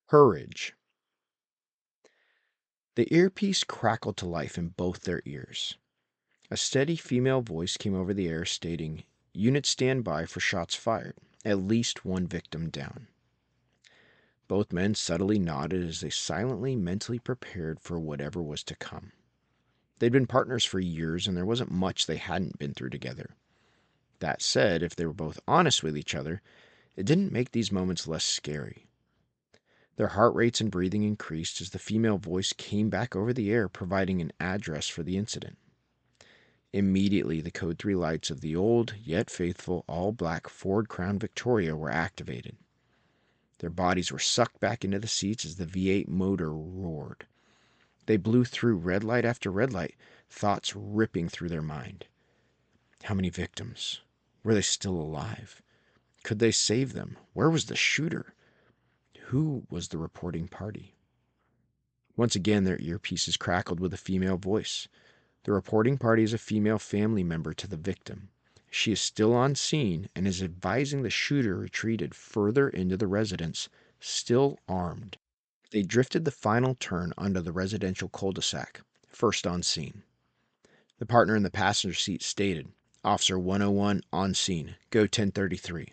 Courage. The earpiece crackled to life in both their ears. A steady female voice came over the air stating, "Units stand by for shots fired. At least one victim down." Both men subtly nodded as they silently, mentally prepared for whatever was to come. They'd been partners for years, and there wasn't much they hadn't been through together. That said, if they were both honest with each other, it didn't make these moments less scary. Their heart rates and breathing increased as the female voice came back over the air, providing an address for the incident. Immediately, the code 3 lights of the old, yet faithful, all-black Ford Crown Victoria were activated. Their bodies were sucked back into the seats as the V8 motor roared. They blew through red light after red light, thoughts ripping through their mind. How many victims? Were they still alive? Could they save them? Where was the shooter? Who was the reporting party? Once again, their earpieces crackled with a female voice. The reporting party is a female family member to the victim. She is still on scene and is advising the shooter retreated further into the residence, still armed. They drifted the final turn onto the residential cul-de-sac, first on scene. The partner in the passenger seat stated, "Officer 101 on scene. Go 1033."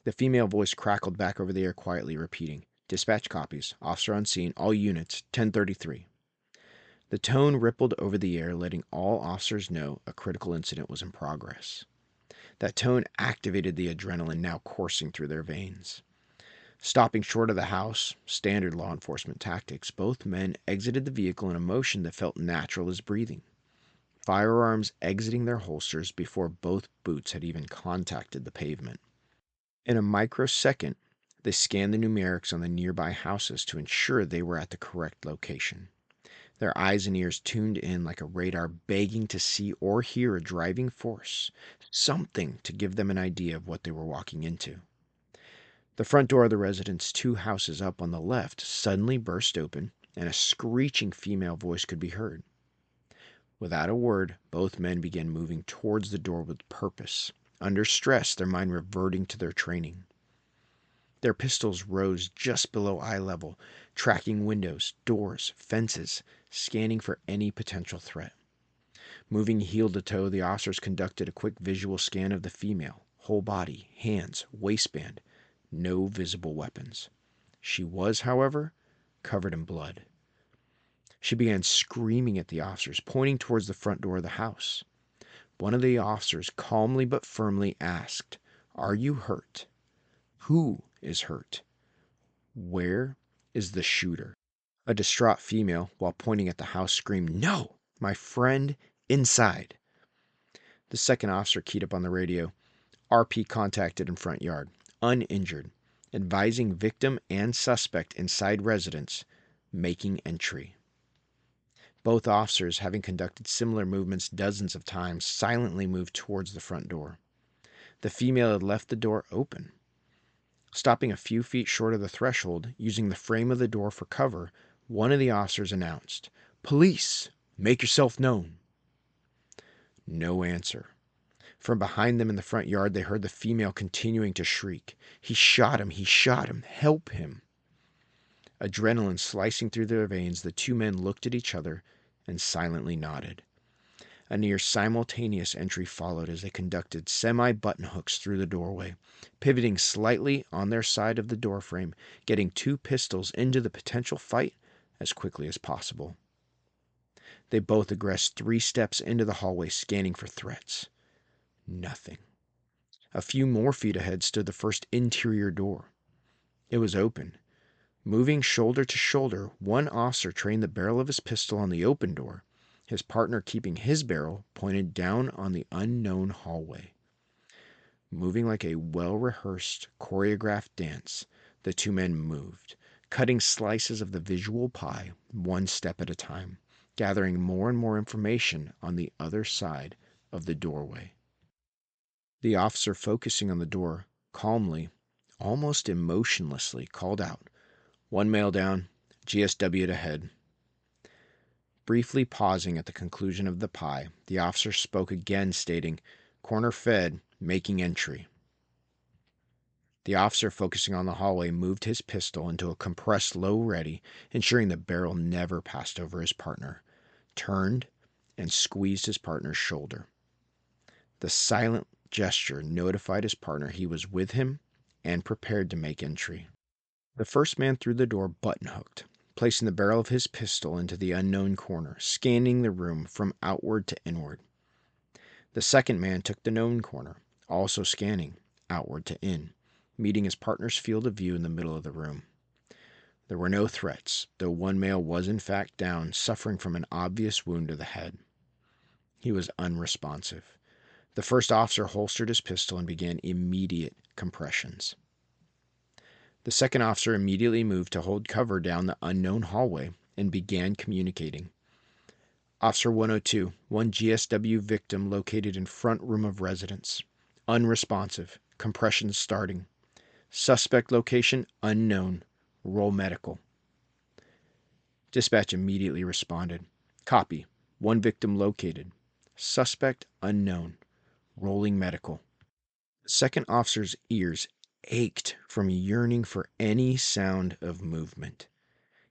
The female voice crackled back over the air quietly, repeating, "Dispatch copies. Officer on scene. All units. 1033." The tone rippled over the air, letting all officers know a critical incident was in progress. That tone activated the adrenaline now coursing through their veins. Stopping short of the house, standard law enforcement tactics, both men exited the vehicle in a motion that felt natural as breathing. Firearms exiting their holsters before both boots had even contacted the pavement. In a microsecond, they scanned the numerics on the nearby houses to ensure they were at the correct location. Their eyes and ears tuned in like a radar, begging to see or hear a driving force, something to give them an idea of what they were walking into. The front door of the residence, 2 houses up on the left, suddenly burst open, and a screeching female voice could be heard. Without a word, both men began moving towards the door with purpose, under stress, their mind reverting to their training. Their pistols rose just below eye level, tracking windows, doors, fences, scanning for any potential threat. Moving heel to toe, the officers conducted a quick visual scan of the female, whole body, hands, waistband. No visible weapons. She was, however, covered in blood. She began screaming at the officers, pointing towards the front door of the house. One of the officers calmly but firmly asked, "Are you hurt? Who is hurt? Where is the shooter?" A distraught female, while pointing at the house, screamed, "No! My friend inside!" The second officer keyed up on the radio. "RP contacted in front yard. Uninjured. Advising victim and suspect inside residence. Making entry." Both officers, having conducted similar movements dozens of times, silently moved towards the front door. The female had left the door open. Stopping a few feet short of the threshold, using the frame of the door for cover, one of the officers announced, "Police! Make yourself known." No answer. From behind them in the front yard, they heard the female continuing to shriek, "He shot him! He shot him! Help him!" Adrenaline slicing through their veins, the 2 men looked at each other and silently nodded. A near simultaneous entry followed as they conducted semi-button hooks through the doorway, pivoting slightly on their side of the doorframe, getting 2 pistols into the potential fight as quickly as possible. They both aggressed 3 steps into the hallway, scanning for threats. Nothing. A few more feet ahead stood the first interior door. It was open. Moving shoulder to shoulder, one officer trained the barrel of his pistol on the open door, his partner keeping his barrel pointed down on the unknown hallway. Moving like a well-rehearsed, choreographed dance, the 2 men moved, cutting slices of the visual pie, one step at a time, gathering more and more information on the other side of the doorway. The officer focusing on the door, calmly, almost emotionlessly, called out, "1 male down, GSW to head." Briefly pausing at the conclusion of the pie, the officer spoke again, stating, "Corner fed, making entry." The officer focusing on the hallway moved his pistol into a compressed low ready, ensuring the barrel never passed over his partner, turned, and squeezed his partner's shoulder. The silent gesture notified his partner he was with him and prepared to make entry. The first man through the door button-hooked, placing the barrel of his pistol into the unknown corner, scanning the room from outward to inward. The second man took the known corner, also scanning outward to in, meeting his partner's field of view in the middle of the room. There were no threats, though one male was in fact down, suffering from an obvious wound to the head. He was unresponsive. The first officer holstered his pistol and began immediate compressions. The second officer immediately moved to hold cover down the unknown hallway and began communicating. Officer 102, one GSW victim located in front room of residence. Unresponsive. Compressions starting. Suspect location unknown. Roll medical. Dispatch immediately responded. Copy. One victim located. Suspect unknown. Rolling medical. The second officer's ears ached from yearning for any sound of movement.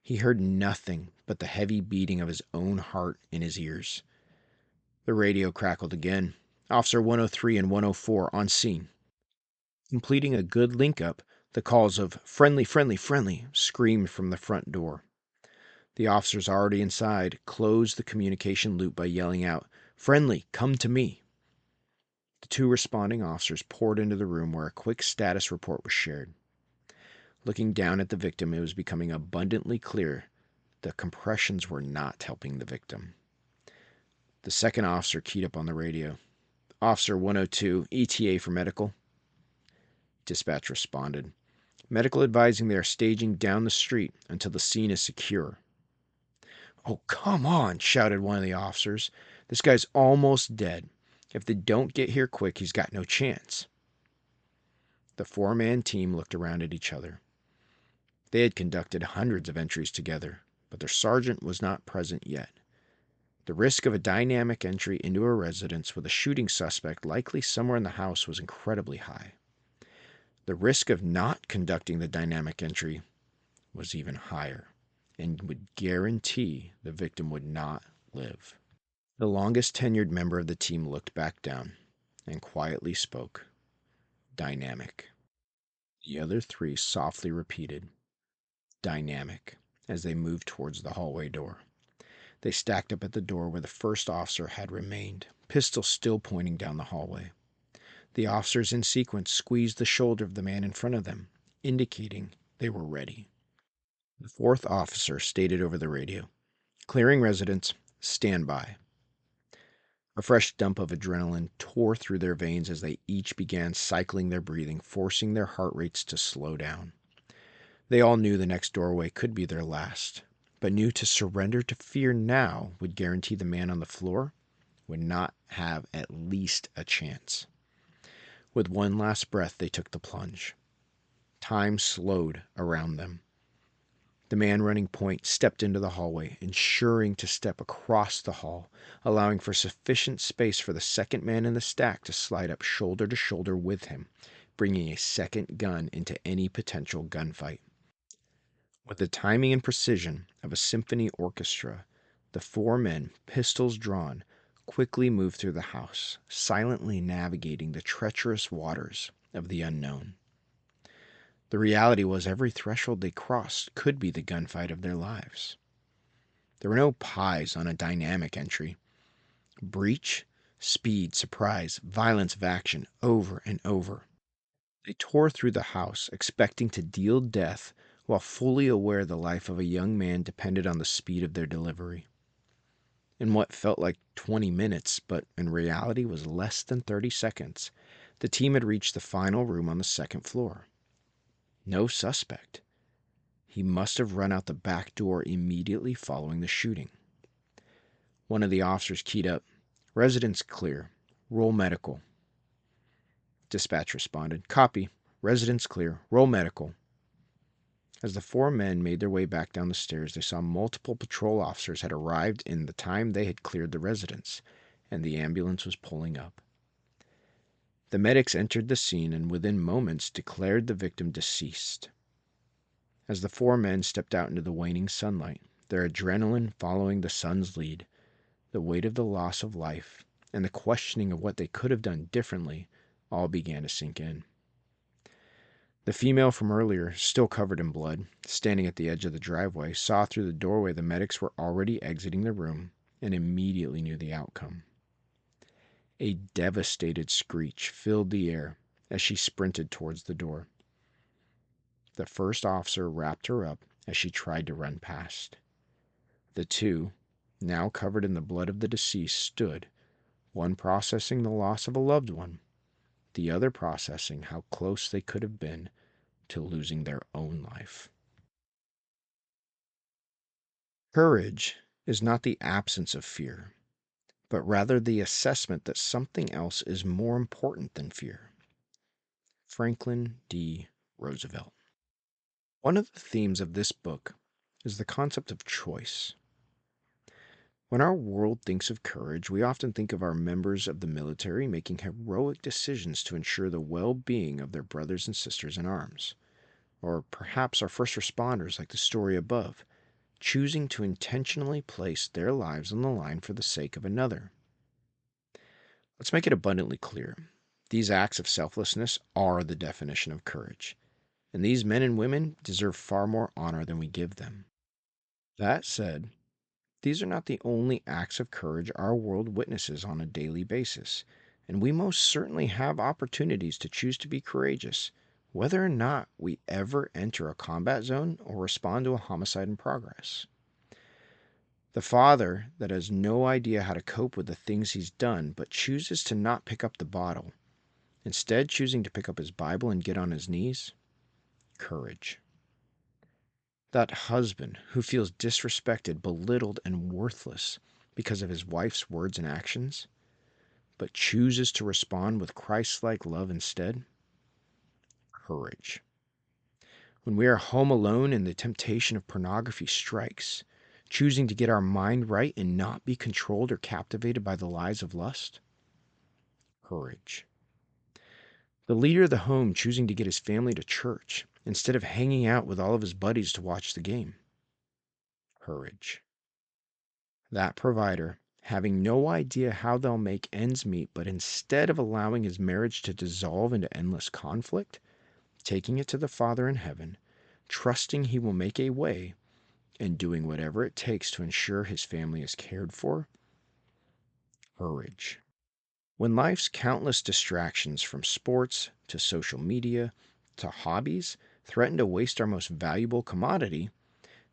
He heard nothing but the heavy beating of his own heart in his ears. The radio crackled again. Officer 103 and 104 on scene. Completing a good link-up, the calls of "friendly, friendly, friendly" screamed from the front door. The officers already inside closed the communication loop by yelling out, "Friendly, come to me." The two responding officers poured into the room where a quick status report was shared. Looking down at the victim, it was becoming abundantly clear the compressions were not helping the victim. The second officer keyed up on the radio. Officer 102, ETA for medical. Dispatch responded. Medical advising they are staging down the street until the scene is secure. "Oh, come on," shouted one of the officers. "This guy's almost dead. If they don't get here quick, he's got no chance." The four-man team looked around at each other. They had conducted hundreds of entries together, but their sergeant was not present yet. The risk of a dynamic entry into a residence with a shooting suspect likely somewhere in the house was incredibly high. The risk of not conducting the dynamic entry was even higher and would guarantee the victim would not live. The longest tenured member of the team looked back down and quietly spoke. Dynamic. The other three softly repeated, dynamic, as they moved towards the hallway door. They stacked up at the door where the first officer had remained, pistol still pointing down the hallway. The officers in sequence squeezed the shoulder of the man in front of them, indicating they were ready. The fourth officer stated over the radio, "Clearing residence, stand by." A fresh dump of adrenaline tore through their veins as they each began cycling their breathing, forcing their heart rates to slow down. They all knew the next doorway could be their last, but knew to surrender to fear now would guarantee the man on the floor would not have at least a chance. With one last breath, they took the plunge. Time slowed around them. The man running point stepped into the hallway, ensuring to step across the hall, allowing for sufficient space for the second man in the stack to slide up shoulder to shoulder with him, bringing a second gun into any potential gunfight. With the timing and precision of a symphony orchestra, the four men, pistols drawn, quickly moved through the house, silently navigating the treacherous waters of the unknown. The reality was every threshold they crossed could be the gunfight of their lives. There were no pies on a dynamic entry. Breach, speed, surprise, violence of action, over and over. They tore through the house, expecting to deal death while fully aware the life of a young man depended on the speed of their delivery. In what felt like 20 minutes, but in reality was less than 30 seconds, the team had reached the final room on the second floor. No suspect. He must have run out the back door immediately following the shooting. One of the officers keyed up. "Residence clear. Roll medical." Dispatch responded. "Copy. Residence clear. Roll medical." As the four men made their way back down the stairs, they saw multiple patrol officers had arrived in the time they had cleared the residence, and the ambulance was pulling up. The medics entered the scene and within moments declared the victim deceased. As the four men stepped out into the waning sunlight, their adrenaline following the sun's lead, the weight of the loss of life, and the questioning of what they could have done differently all began to sink in. The female from earlier, still covered in blood, standing at the edge of the driveway, saw through the doorway the medics were already exiting the room and immediately knew the outcome. A devastated screech filled the air as she sprinted towards the door. The first officer wrapped her up as she tried to run past. The two, now covered in the blood of the deceased, stood, one processing the loss of a loved one, the other processing how close they could have been to losing their own life. Courage is not the absence of fear, but rather the assessment that something else is more important than fear. Franklin D. Roosevelt. One of the themes of this book is the concept of choice. When our world thinks of courage, we often think of our members of the military making heroic decisions to ensure the well-being of their brothers and sisters in arms. Or perhaps our first responders, like the story above, choosing to intentionally place their lives on the line for the sake of another. Let's make it abundantly clear. These acts of selflessness are the definition of courage, and these men and women deserve far more honor than we give them. That said, these are not the only acts of courage our world witnesses on a daily basis, and we most certainly have opportunities to choose to be courageous, whether or not we ever enter a combat zone or respond to a homicide in progress. The father that has no idea how to cope with the things he's done but chooses to not pick up the bottle, instead choosing to pick up his Bible and get on his knees. Courage. That husband who feels disrespected, belittled, and worthless because of his wife's words and actions, but chooses to respond with Christ-like love instead. Courage. When we are home alone and the temptation of pornography strikes, choosing to get our mind right and not be controlled or captivated by the lies of lust. Courage. The leader of the home choosing to get his family to church instead of hanging out with all of his buddies to watch the game. Courage. That provider having no idea how they'll make ends meet, but instead of allowing his marriage to dissolve into endless conflict, taking it to the Father in heaven, trusting he will make a way, and doing whatever it takes to ensure his family is cared for. Courage. When life's countless distractions from sports to social media to hobbies threaten to waste our most valuable commodity,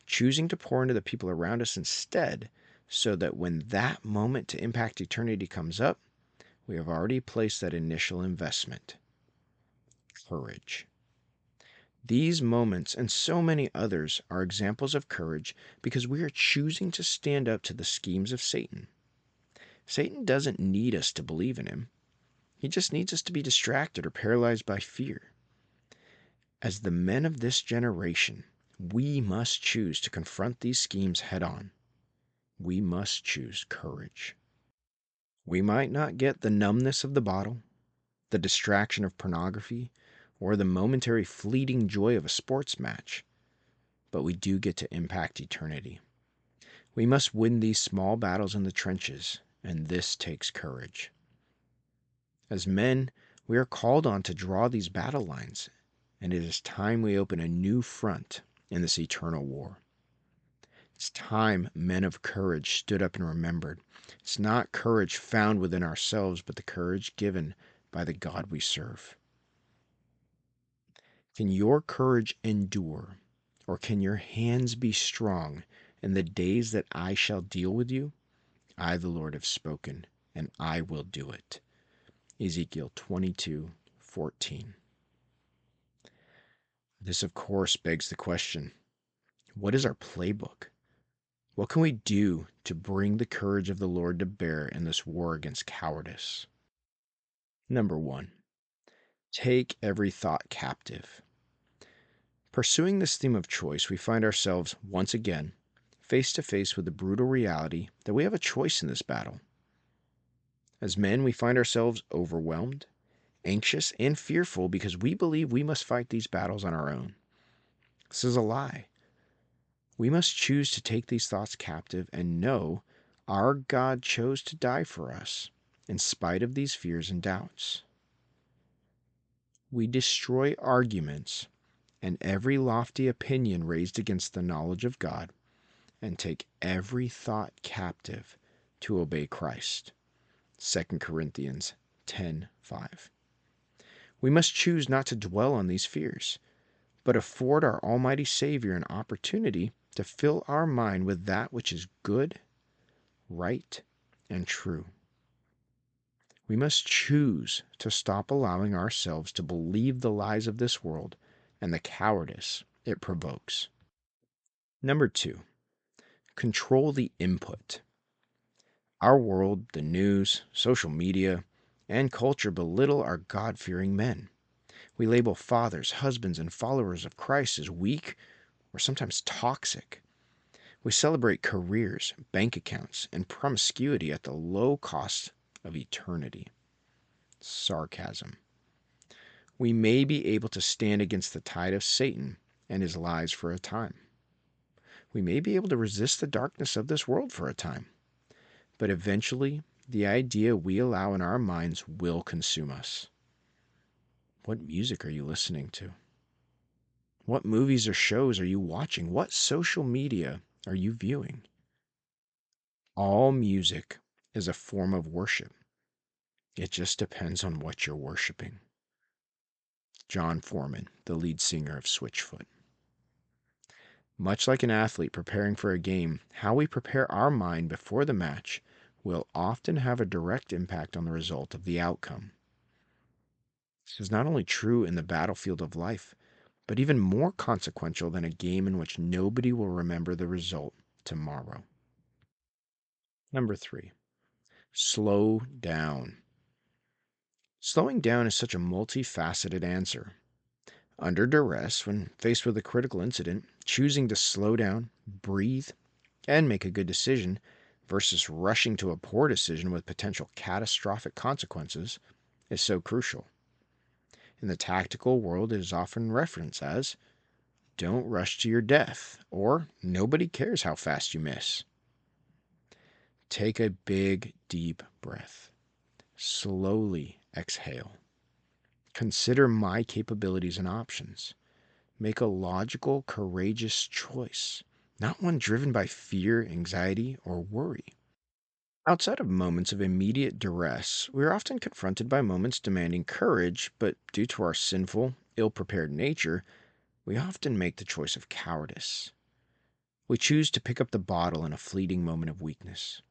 choosing to pour into the people around us instead, so that when that moment to impact eternity comes up, we have already placed that initial investment. Courage. These moments and so many others are examples of courage because we are choosing to stand up to the schemes of Satan. Satan doesn't need us to believe in him. He just needs us to be distracted or paralyzed by fear. As the men of this generation, we must choose to confront these schemes head on. We must choose courage. We might not get the numbness of the bottle, the distraction of pornography, or the momentary fleeting joy of a sports match, but we do get to impact eternity. We must win these small battles in the trenches, and this takes courage. As men, we are called on to draw these battle lines, and it is time we open a new front in this eternal war. It's time men of courage stood up and remembered. It's not courage found within ourselves, but the courage given by the God we serve. Can your courage endure, or can your hands be strong in the days that I shall deal with you? I, the Lord, have spoken, and I will do it. Ezekiel 22:14. This, of course, begs the question, what is our playbook? What can we do to bring the courage of the Lord to bear in this war against cowardice? Number 1, take every thought captive. Pursuing this theme of choice, we find ourselves, once again, face to face with the brutal reality that we have a choice in this battle. As men, we find ourselves overwhelmed, anxious, and fearful because we believe we must fight these battles on our own. This is a lie. We must choose to take these thoughts captive and know our God chose to die for us in spite of these fears and doubts. We destroy arguments and every lofty opinion raised against the knowledge of God and take every thought captive to obey Christ. 2 Corinthians 10:5. We must choose not to dwell on these fears, but afford our Almighty Savior an opportunity to fill our mind with that which is good, right, and true. We must choose to stop allowing ourselves to believe the lies of this world and the cowardice it provokes. Number 2, control the input. Our world, the news, social media, and culture belittle our God-fearing men. We label fathers, husbands, and followers of Christ as weak or sometimes toxic. We celebrate careers, bank accounts, and promiscuity at the low cost of eternity. Sarcasm. We may be able to stand against the tide of Satan and his lies for a time. We may be able to resist the darkness of this world for a time. But eventually, the idea we allow in our minds will consume us. What music are you listening to? What movies or shows are you watching? What social media are you viewing? All music is a form of worship. It just depends on what you're worshiping. John Foreman, the lead singer of Switchfoot. Much like an athlete preparing for a game, how we prepare our mind before the match will often have a direct impact on the result of the outcome. This is not only true in the battlefield of life, but even more consequential than a game in which nobody will remember the result tomorrow. Number 3, slow down. Slowing down is such a multifaceted answer. Under duress, when faced with a critical incident, choosing to slow down, breathe, and make a good decision versus rushing to a poor decision with potential catastrophic consequences is so crucial. In the tactical world, it is often referenced as, don't rush to your death, or nobody cares how fast you miss. Take a big, deep breath. Slowly exhale. Consider my capabilities and options. Make a logical, courageous choice, not one driven by fear, anxiety, or worry. Outside of moments of immediate duress, we are often confronted by moments demanding courage, but due to our sinful, ill-prepared nature, we often make the choice of cowardice. We choose to pick up the bottle in a fleeting moment of weakness.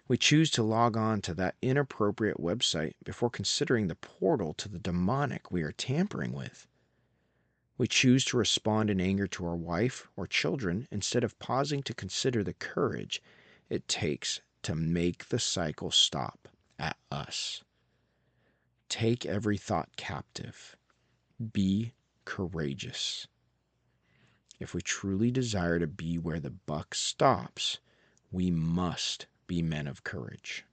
We choose to log on to that inappropriate website before considering the portal to the demonic we are tampering with. We choose to respond in anger to our wife or children instead of pausing to consider the courage it takes to make the cycle stop at us. Take every thought captive. Be courageous. If we truly desire to be where the buck stops, we must be men of courage.